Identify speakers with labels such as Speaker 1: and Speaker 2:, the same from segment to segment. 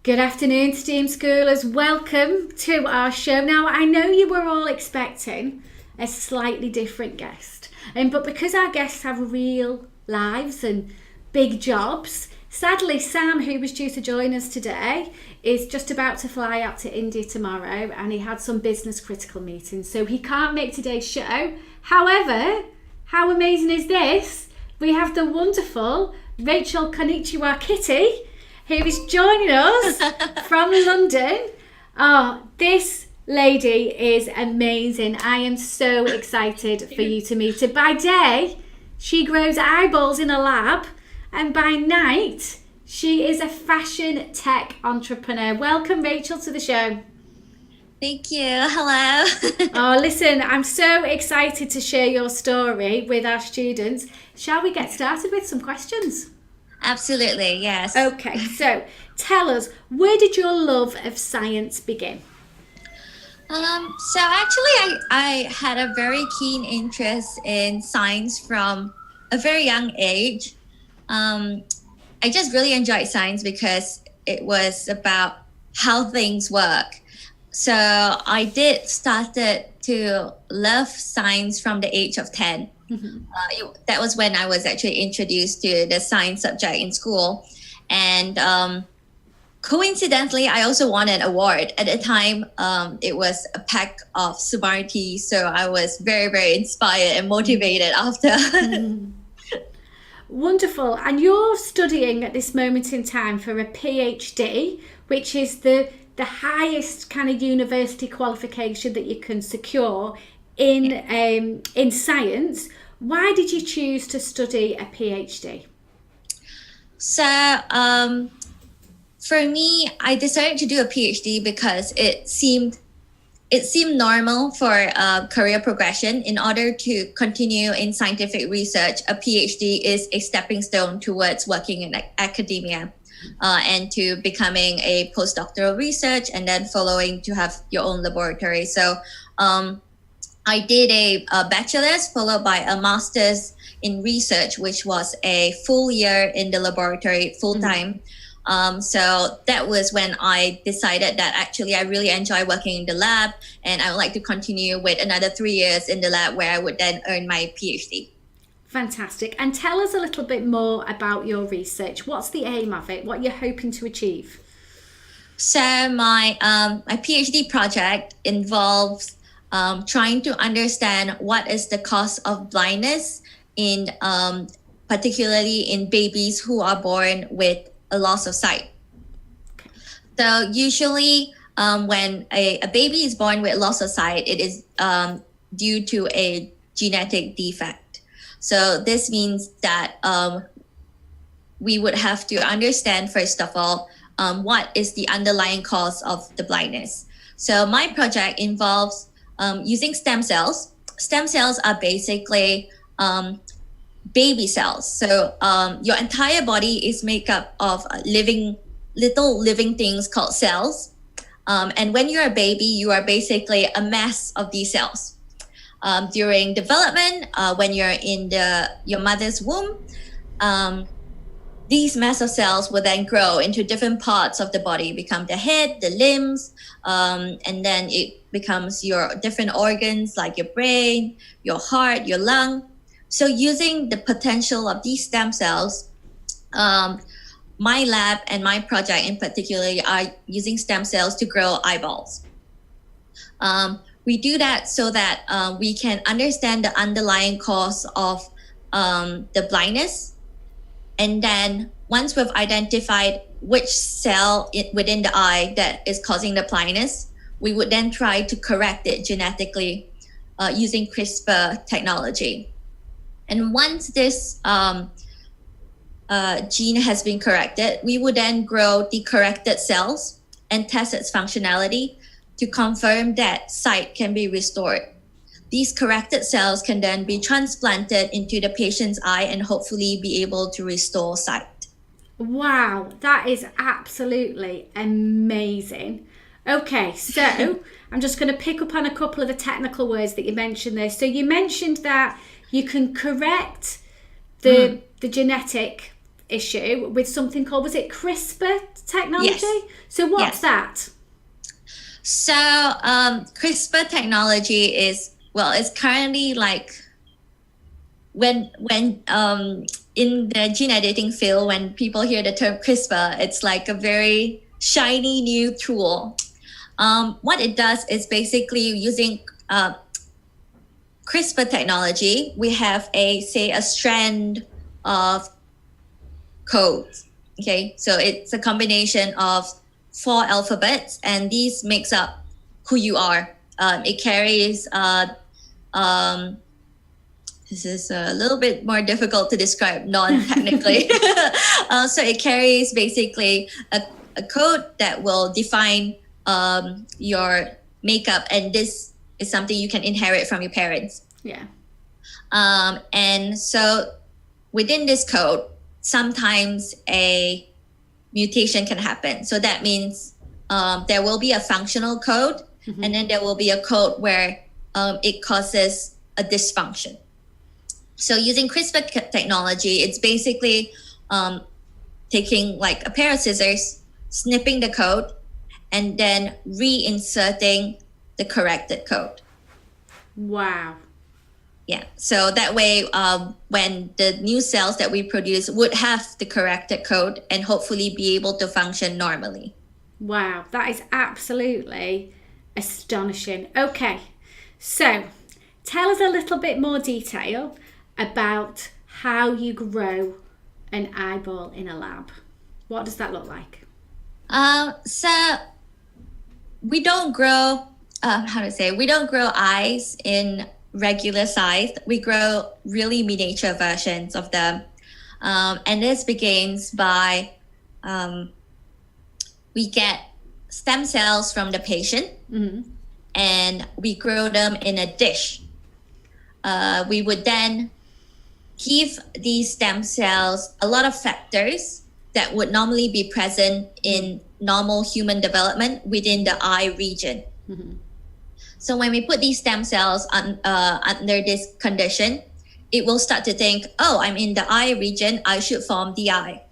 Speaker 1: Good afternoon, STEAM Schoolers. Welcome to our show. Now, I know you were all expecting a slightly different guest, but because our guests have real lives and big jobs, sadly, Sam, who was due to join us today, is just about to fly out to India tomorrow, and he had some business critical meetings, so he can't make today's show. However, how amazing is this? We have the wonderful Rachel Konichiwakitty, who is joining us from London. Oh, this lady is amazing. I am so excited for you to meet her. By day, she grows eyeballs in a lab, and by night, she is a fashion tech entrepreneur. Welcome, Rachel, to the show.
Speaker 2: Thank you. Hello.
Speaker 1: Oh, listen, I'm so excited to share your story with our students. Shall we get started with some questions?
Speaker 2: Absolutely, yes.
Speaker 1: Okay, so tell us, where did your love of science begin?
Speaker 2: So actually, I had a very keen interest in science from a very young age. I just really enjoyed science because it was about how things work. So I did started to love science from the age of 10. That was when I was actually introduced to the science subject in school. And coincidentally, I also won an award. At the time, it was a pack of Smarties. So I was very, very inspired and motivated after.
Speaker 1: Wonderful. And you're studying at this moment in time for a PhD, which is the highest kind of university qualification that you can secure in science. Why did you choose to study a PhD?
Speaker 2: So for me, I decided to do a PhD because it seemed normal for career progression. In order to continue in scientific research, a PhD is a stepping stone towards working in academia and to becoming a postdoctoral research and then following to have your own laboratory. So I did a bachelor's followed by a master's in research, which was a full year in the laboratory full time. So that was when I decided that actually I really enjoy working in the lab and I would like to continue with another 3 years in the lab where I would then earn my PhD.
Speaker 1: Fantastic. And tell us a little bit more about your research. What's the aim of it? What you're hoping to achieve?
Speaker 2: So my PhD project involves trying to understand what is the cause of blindness in particularly in babies who are born with a loss of sight. Okay. So usually when a baby is born with loss of sight, it is due to a genetic defect. So this means that we would have to understand, first of all, what is the underlying cause of the blindness. So my project involves using stem cells. Stem cells are basically baby cells. So your entire body is made up of little living things called cells. And when you're a baby, you are basically a mass of these cells. During development, when you're in your mother's womb, these mass of cells will then grow into different parts of the body, become the head, the limbs, and then it becomes your different organs like your brain, your heart, your lung. So using the potential of these stem cells, my lab and my project in particular are using stem cells to grow eyeballs. We do that so that we can understand the underlying cause of the blindness. And then once we've identified which cell within the eye that is causing the blindness, we would then try to correct it genetically using CRISPR technology. And once this gene has been corrected, we would then grow the corrected cells and test its functionality to confirm that sight can be restored. These corrected cells can then be transplanted into the patient's eye and hopefully be able to restore sight.
Speaker 1: Wow, that is absolutely amazing. Okay, so I'm just going to pick up on a couple of the technical words that you mentioned there. So you mentioned that you can correct the genetic issue with something called, was it CRISPR technology?
Speaker 2: Yes.
Speaker 1: So what's
Speaker 2: Yes.
Speaker 1: that?
Speaker 2: So CRISPR technology is, well, it's currently like when in the gene editing field, when people hear the term CRISPR, it's like a very shiny new tool. What it does is basically using CRISPR technology, we have a strand of code. Okay, so it's a combination of 4 alphabets, and these makes up who you are. It carries this is a little bit more difficult to describe non-technically. So it carries basically a code that will define your makeup, and this is something you can inherit from your parents.
Speaker 1: Yeah.
Speaker 2: And so within this code, sometimes a mutation can happen. So that means there will be a functional code, and then there will be a code where it causes a dysfunction. So using CRISPR technology, it's basically taking like a pair of scissors, snipping the code, and then reinserting the corrected code.
Speaker 1: Wow.
Speaker 2: Yeah. So that way, when the new cells that we produce would have the corrected code and hopefully be able to function normally.
Speaker 1: Wow. That is absolutely astonishing. Okay. So tell us a little bit more detail about how you grow an eyeball in a lab. What does that look like?
Speaker 2: So we don't grow, we don't grow eyes in regular size. We grow really miniature versions of them. And this begins by, we get stem cells from the patient, and we grow them in a dish. We would then give these stem cells a lot of factors that would normally be present in normal human development within the eye region. So when we put these stem cells under this condition, it will start to think, oh, I'm in the eye region, I should form the eye.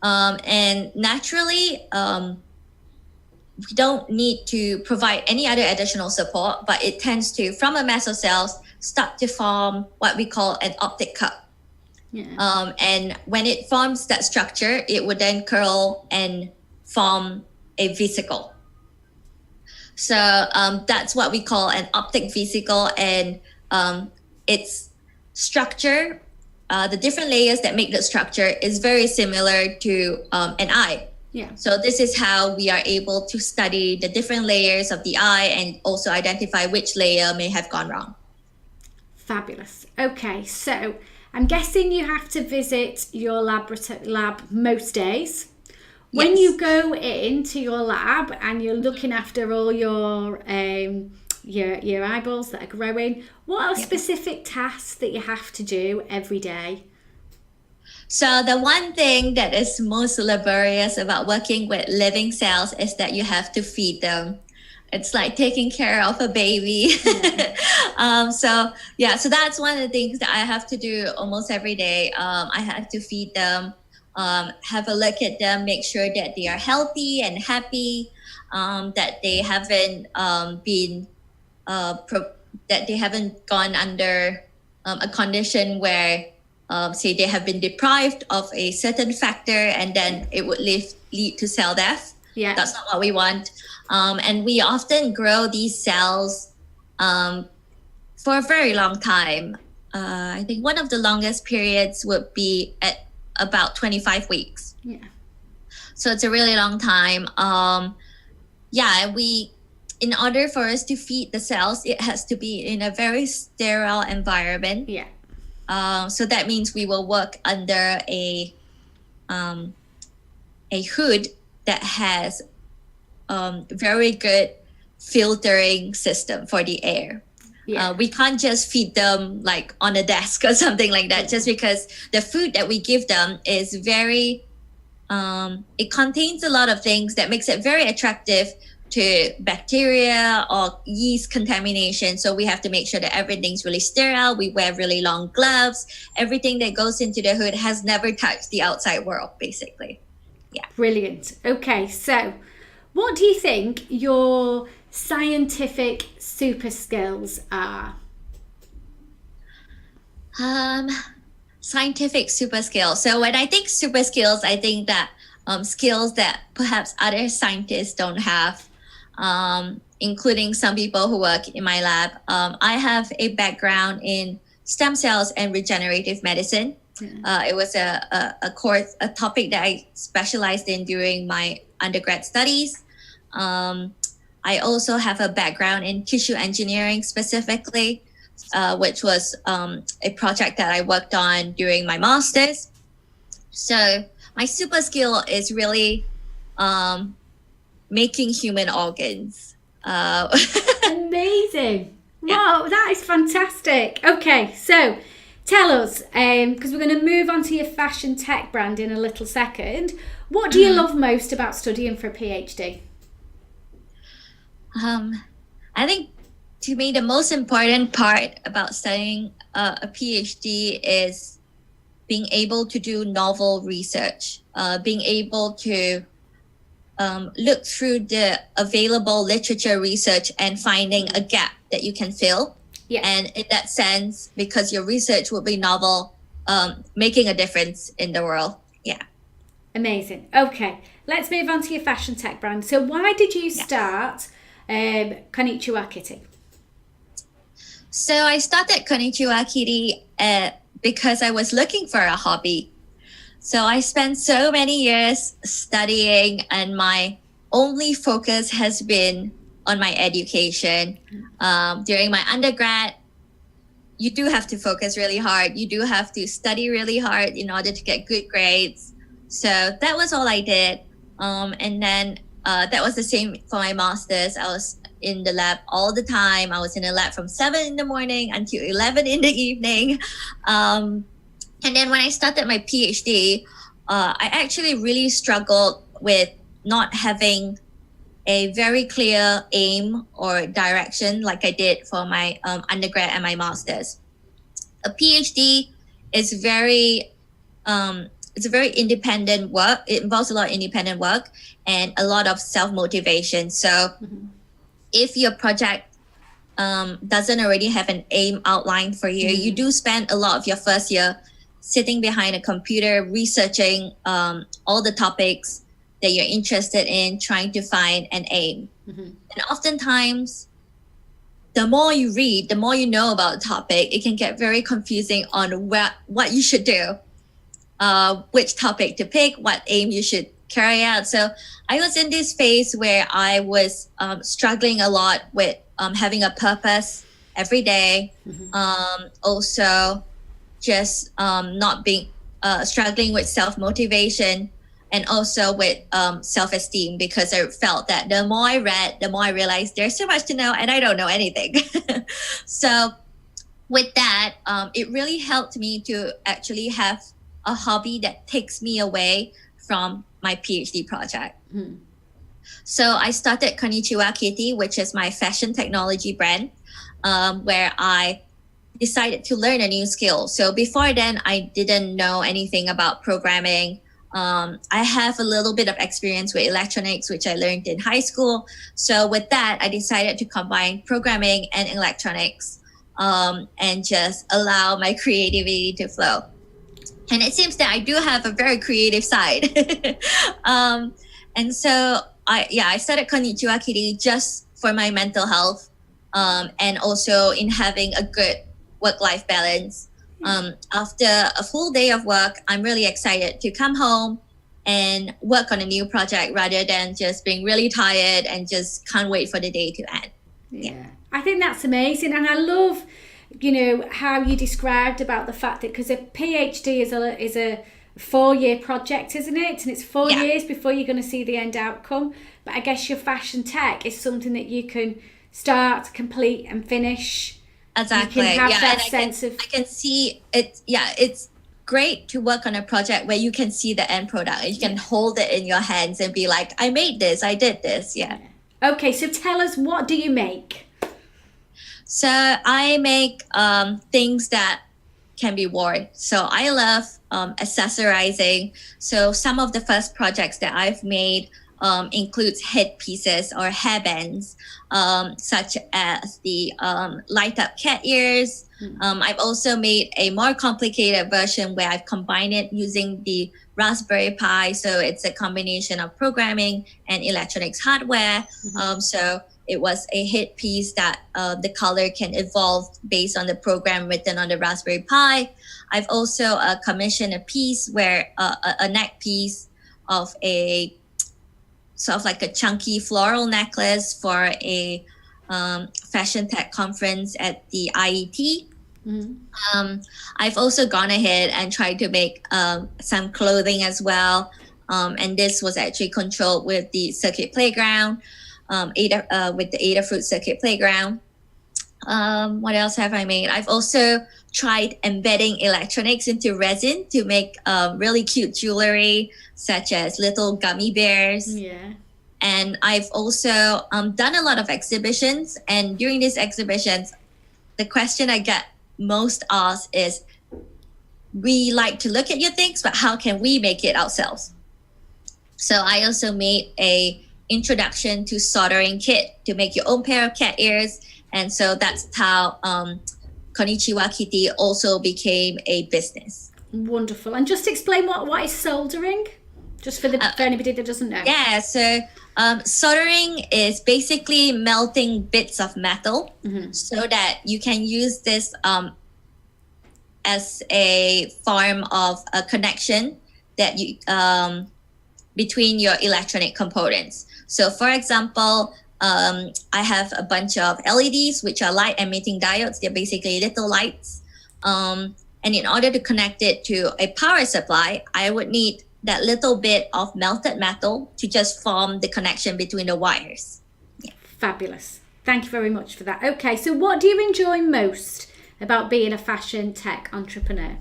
Speaker 2: And naturally, we don't need to provide any other additional support, but it tends to, from a mass of cells, start to form what we call an optic cup.
Speaker 1: Yeah.
Speaker 2: And when it forms that structure, it would then curl and form a vesicle. So that's what we call an optic vesicle, and its structure, the different layers that make the structure is very similar to an eye.
Speaker 1: Yeah.
Speaker 2: So this is how we are able to study the different layers of the eye and also identify which layer may have gone wrong.
Speaker 1: Fabulous. Okay, so I'm guessing you have to visit your lab most days. When
Speaker 2: Yes.
Speaker 1: you go into your lab and you're looking after all your eyeballs that are growing, what are specific tasks that you have to do every day?
Speaker 2: So the one thing that is most laborious about working with living cells is that you have to feed them. It's like taking care of a baby.
Speaker 1: Yeah.
Speaker 2: So that's one of the things that I have to do almost every day. I have to feed them, have a look at them, make sure that they are healthy and happy, that they haven't that they haven't gone under a condition where, say, they have been deprived of a certain factor, and then it would lead to cell death.
Speaker 1: Yeah.
Speaker 2: That's not what we want. And we often grow these cells for a very long time. I think one of the longest periods would be at about 25 weeks.
Speaker 1: Yeah.
Speaker 2: So it's a really long time. In order for us to feed the cells, it has to be in a very sterile environment.
Speaker 1: Yeah.
Speaker 2: So that means we will work under a hood that has very good filtering system for the air.
Speaker 1: Yeah.
Speaker 2: We can't just feed them like on a desk or something like that, just because the food that we give them is very, it contains a lot of things that makes it very attractive to bacteria or yeast contamination. So we have to make sure that everything's really sterile. We wear really long gloves. Everything that goes into the hood has never touched the outside world, basically. Yeah.
Speaker 1: Brilliant. Okay, so what do you think your scientific super skills are?
Speaker 2: Scientific super skills. So when I think super skills, I think that skills that perhaps other scientists don't have, including some people who work in my lab. I have a background in stem cells and regenerative medicine. It was a topic that I specialized in during my undergrad studies. I also have a background in tissue engineering specifically, which was a project that I worked on during my master's. So my super skill is really making human organs.
Speaker 1: Amazing. Wow, that is fantastic. Okay, so tell us, because we're going to move on to your fashion tech brand in a little second. What do you love most about studying for a PhD?
Speaker 2: I think to me, the most important part about studying a PhD is being able to do novel research, being able to look through the available literature research and finding a gap that you can fill.
Speaker 1: Yeah.
Speaker 2: And in that sense, because your research will be novel, making a difference in the world. Yeah.
Speaker 1: Amazing. Okay, let's move on to your fashion tech brand. So why did you start Konichiwakitty?
Speaker 2: So I started Konichiwakitty because I was looking for a hobby. So I spent so many years studying, and my only focus has been on my education. During my undergrad, you do have to focus really hard. You do have to study really hard in order to get good grades. So that was all I did. And then that was the same for my master's. I was in the lab all the time. I was in the lab from 7 in the morning until 11 in the evening. And then when I started my PhD, I actually really struggled with not having a very clear aim or direction like I did for my undergrad and my master's. A PhD is it's a very independent work. It involves a lot of independent work and a lot of self-motivation. So if your project doesn't already have an aim outlined for you, you do spend a lot of your first year sitting behind a computer, researching all the topics that you're interested in, trying to find an aim. And oftentimes, the more you read, the more you know about the topic, it can get very confusing on what you should do, which topic to pick, what aim you should carry out. So I was in this phase where I was struggling a lot with having a purpose every day. Also, just not being struggling with self-motivation, and also with self-esteem, because I felt that the more I read, the more I realized there's so much to know and I don't know anything. So with that, it really helped me to actually have a hobby that takes me away from my PhD project. So I started Konichiwakitty, which is my fashion technology brand, where I decided to learn a new skill. So before then, I didn't know anything about programming. I have a little bit of experience with electronics, which I learned in high school. So with that, I decided to combine programming and electronics, and just allow my creativity to flow. And it seems that I do have a very creative side. And so I started Konichiwakitty just for my mental health, and also in having a good work-life balance. After a full day of work, I'm really excited to come home and work on a new project rather than just being really tired and just can't wait for the day to end.
Speaker 1: Yeah. I think that's amazing. And I love, how you described about the fact that, because a PhD is a 4-year project, isn't it? And it's 4 years before you're going to see the end outcome. But I guess your fashion tech is something that you can start, complete and finish.
Speaker 2: Exactly.
Speaker 1: You can have that
Speaker 2: and
Speaker 1: sense
Speaker 2: I can see it. Yeah, it's great to work on a project where you can see the end product and you can hold it in your hands and be like, I made this, I did this. Yeah.
Speaker 1: Okay, so tell us, what do you make?
Speaker 2: So I make things that can be worn. So I love accessorizing. So some of the first projects that I've made includes headpieces or hairbands, such as the light up cat ears. I've also made a more complicated version where I've combined it using the Raspberry Pi. So it's a combination of programming and electronics hardware. So it was a headpiece that the color can evolve based on the program written on the Raspberry Pi. I've also commissioned a piece where a neck piece of a sort of like a chunky floral necklace for a fashion tech conference at the IET. I've also gone ahead and tried to make some clothing as well. And this was actually controlled with the circuit playground, with the Adafruit circuit playground. What else have I made? I've also tried embedding electronics into resin to make really cute jewelry, such as little gummy bears.
Speaker 1: Yeah.
Speaker 2: And I've also done a lot of exhibitions. And during these exhibitions, the question I get most asked is, we like to look at your things, but how can we make it ourselves? So I also made a introduction to soldering kit to make your own pair of cat ears. And so that's how Konichiwakitty also became a business.
Speaker 1: Wonderful. And just explain what is soldering, just for anybody that doesn't know.
Speaker 2: Yeah, so soldering is basically melting bits of metal so that you can use this as a form of a connection that you between your electronic components. So for example, I have a bunch of LEDs, which are light emitting diodes. They're basically little lights. And in order to connect it to a power supply, I would need that little bit of melted metal to just form the connection between the wires.
Speaker 1: Yeah. Fabulous. Thank you very much for that. Okay, so what do you enjoy most about being a fashion tech entrepreneur?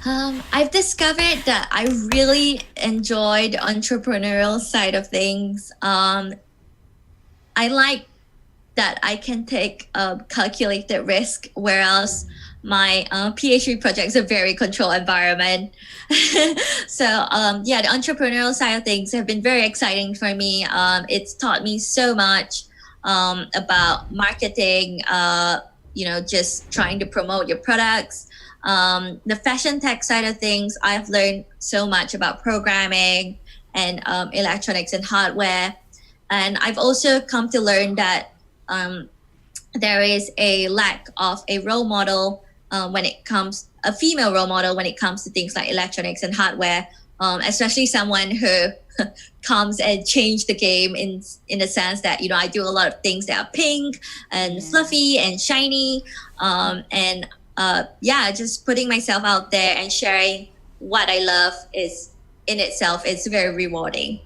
Speaker 2: I've discovered that I really enjoy the entrepreneurial side of things. I like that I can take a calculated risk, whereas my PhD project is a very controlled environment. So the entrepreneurial side of things have been very exciting for me. It's taught me so much about marketing, just trying to promote your products. The fashion tech side of things, I've learned so much about programming and electronics and hardware. And I've also come to learn that there is a lack of a role model a female role model when it comes to things like electronics and hardware, especially someone who comes and change the game in the sense that, I do a lot of things that are pink and fluffy and shiny. Just putting myself out there and sharing what I love is in itself, it's very rewarding.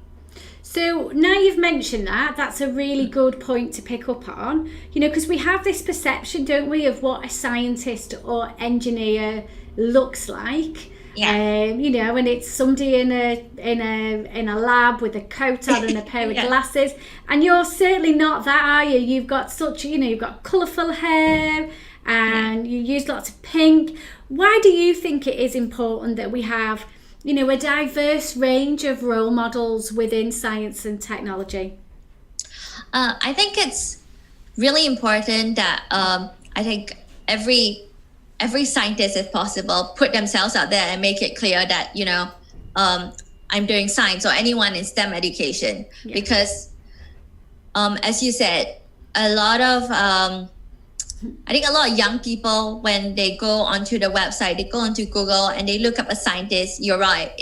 Speaker 1: So now you've mentioned that, that's a really good point to pick up on, because we have this perception, don't we, of what a scientist or engineer looks like. Yeah. And it's somebody in a lab with a coat on and a pair of glasses, and you're certainly not that, are you? You've got you've got colourful hair, and you use lots of pink. Why do you think it is important that we have a diverse range of role models within science and technology?
Speaker 2: I think it's really important that I think every scientist, if possible, put themselves out there and make it clear that, I'm doing science, or anyone in STEM education. Yeah. Because as you said, I think a lot of young people, when they go onto the website, they go onto Google and they look up a scientist. You're right.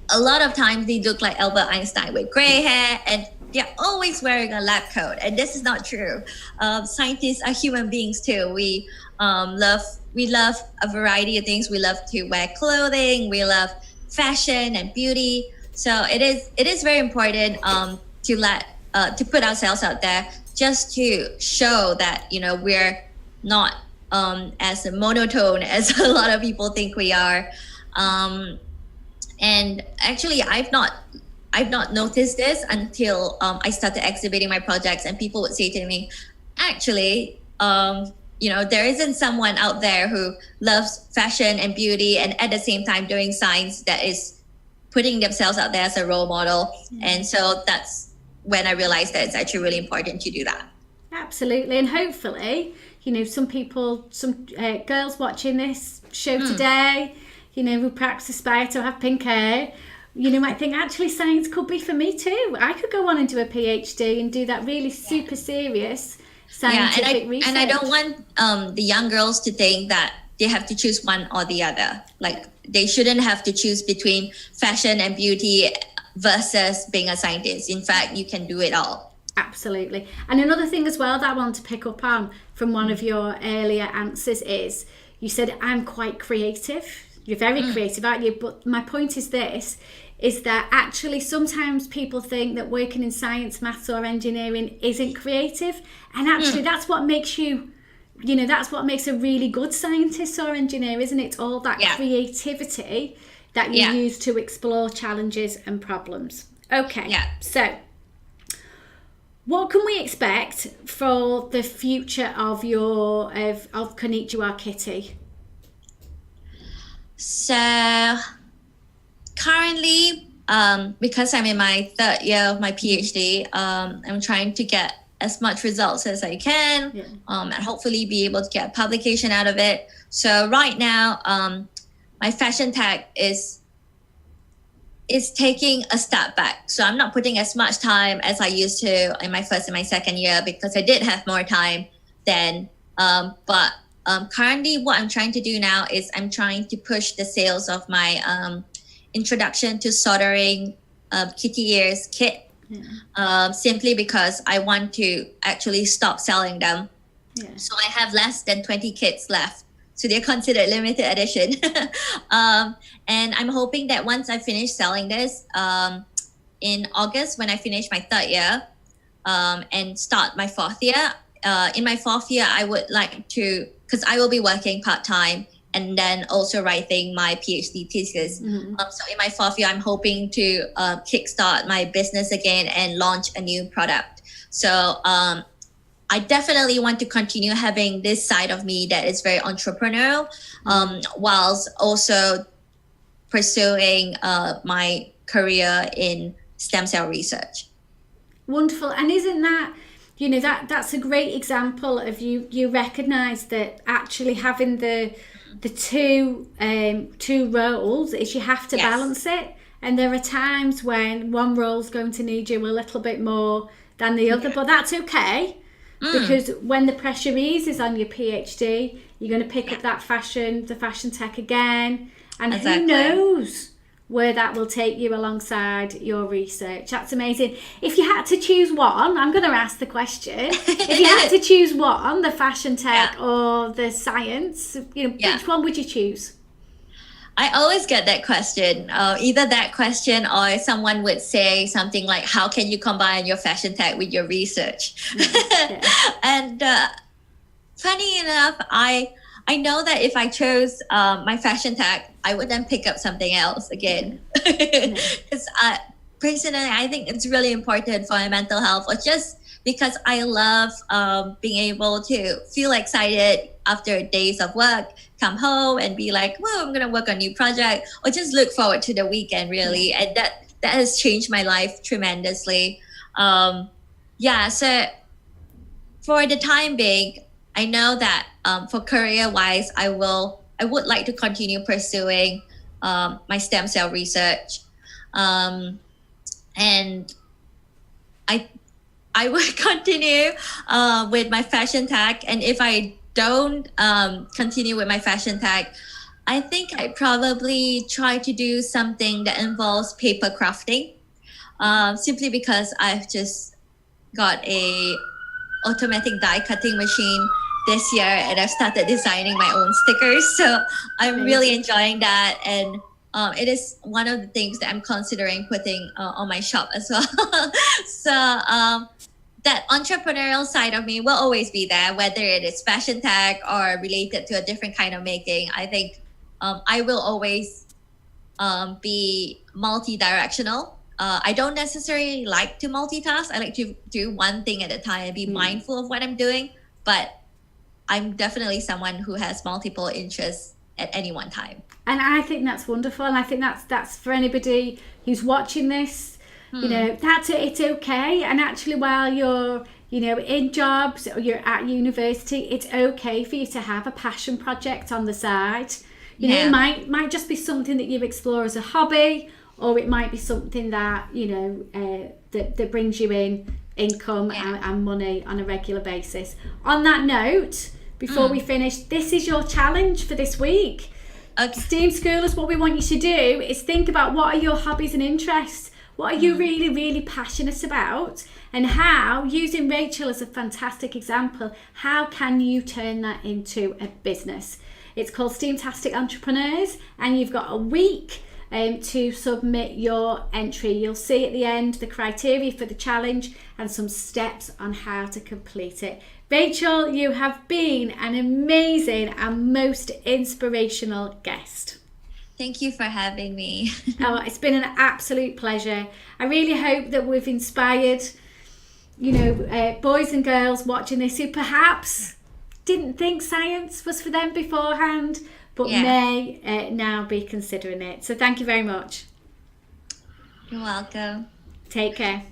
Speaker 2: A lot of times they look like Albert Einstein with gray hair, and they're always wearing a lab coat. And this is not true. Scientists are human beings too. We love a variety of things. We love to wear clothing. We love fashion and beauty. So it is very important to put ourselves out there, just to show that we're not as monotone as a lot of people think we are. And actually, I I've not noticed this until I started exhibiting my projects, and people would say to me, actually, there isn't someone out there who loves fashion and beauty and at the same time doing science that is putting themselves out there as a role model. And so that's when I realized that it's actually really important to do that.
Speaker 1: Absolutely. And hopefully, some people, some girls watching this show today, who perhaps aspire to have pink hair, might think actually science could be for me too. I could go on and do a PhD and do that really super serious scientific research.
Speaker 2: And I don't want the young girls to think that they have to choose one or the other. Like, they shouldn't have to choose between fashion and beauty versus being a scientist. In fact, you can do it all.
Speaker 1: Absolutely. And another thing as well that I want to pick up on from one of your earlier answers is you said, I'm quite creative. You're very creative, aren't you? But my point is this, is that actually sometimes people think that working in science, maths or engineering isn't creative. And actually that's what makes you, that's what makes a really good scientist or engineer, isn't it? All that creativity that you use to explore challenges and problems. Okay, so what can we expect for the future of of Konichiwakitty?
Speaker 2: So currently, because I'm in my third year of my PhD, I'm trying to get as much results as I can, and hopefully be able to get a publication out of it. So right now, my fashion tech is taking a step back. So I'm not putting as much time as I used to in my first and my second year, because I did have more time then. But currently what I'm trying to do now is I'm trying to push the sales of my introduction to soldering kitty ears kit, simply because I want to actually stop selling them. So I have less than 20 kits left. So they're considered limited edition. And I'm hoping that once I finish selling this in August, when I finish my third year and start my fourth year, in my fourth year, I would like to, because I will be working part-time and then also writing my PhD thesis. So in my fourth year, I'm hoping to kickstart my business again and launch a new product. So I definitely want to continue having this side of me that is very entrepreneurial, whilst also pursuing my career in stem cell research.
Speaker 1: Wonderful. And isn't that, that's a great example of you recognize that actually having the two roles is you have to balance it. And there are times when one role's going to need you a little bit more than the other, but that's okay. Because when the pressure eases on your PhD, you're going to pick up the fashion tech again, and who knows where that will take you alongside your research. That's amazing. If you had to choose one, I'm going to ask the question. If you had to choose one, the fashion tech or the science, which one would you choose?
Speaker 2: I always get that question, either that question or someone would say something like, how can you combine your fashion tech with your research? And funny enough, I know that if I chose my fashion tech, I would then pick up something else again. Because personally, I think it's really important for my mental health, or just because I love being able to feel excited after days of work, come home and be like, well, I'm going to work on a new project, or just look forward to the weekend, really. And that has changed my life tremendously. So for the time being, I know that for career-wise, I would like to continue pursuing my stem cell research. And I would continue with my fashion tech. And if I don't continue with my fashion tech, I think I probably try to do something that involves paper crafting, simply because I've just got a automatic die cutting machine this year, and I've started designing my own stickers. So I'm really enjoying that, and it is one of the things that I'm considering putting on my shop as well. So that entrepreneurial side of me will always be there, whether it is fashion tech or related to a different kind of making. I think I will always be multi-directional. I don't necessarily like to multitask. I like to do one thing at a time and be mindful of what I'm doing. But I'm definitely someone who has multiple interests at any one time.
Speaker 1: And I think that's wonderful. And I think that's for anybody who's watching this, you know, it's okay. And actually, while you're, you know, in jobs or you're at university, it's okay for you to have a passion project on the side. You know, it might just be something that you explore as a hobby, or it might be something that, you know, that brings you in income and money on a regular basis. On that note, before we finish, this is your challenge for this week.
Speaker 2: Okay.
Speaker 1: STEAM Schoolers, what we want you to do is think about what are your hobbies and interests. What are you really, really passionate about? And how, using Rachel as a fantastic example, how can you turn that into a business? It's called STEAMtastic Entrepreneurs, and you've got a week to submit your entry. You'll see at the end the criteria for the challenge and some steps on how to complete it. Rachel, you have been an amazing and most inspirational guest.
Speaker 2: Thank you for having me.
Speaker 1: Oh, it's been an absolute pleasure. I really hope that we've inspired, you know, boys and girls watching this who perhaps didn't think science was for them beforehand, but may now be considering it. So thank you very much.
Speaker 2: You're welcome.
Speaker 1: Take care.